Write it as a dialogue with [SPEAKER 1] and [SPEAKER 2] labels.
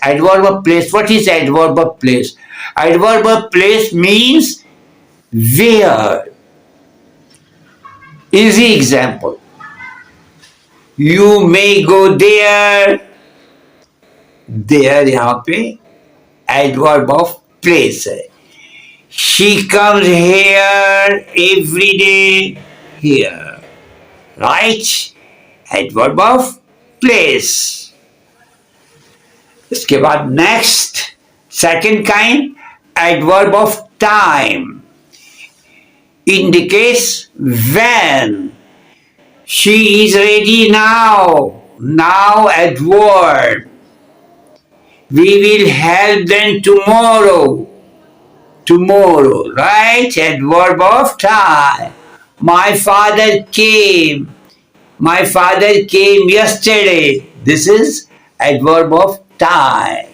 [SPEAKER 1] Adverb of place. What is adverb of place? Adverb of place means where. Easy example. You may go there. There यहाँ पे adverb of place है. She comes here every day. Here. Right? Adverb of place. इसके बाद next, second kind, adverb of time. Indicates when. She is ready now. Now adverb. We will help them tomorrow. Tomorrow, right? Adverb of time. My father came. My father came yesterday. This is adverb of time.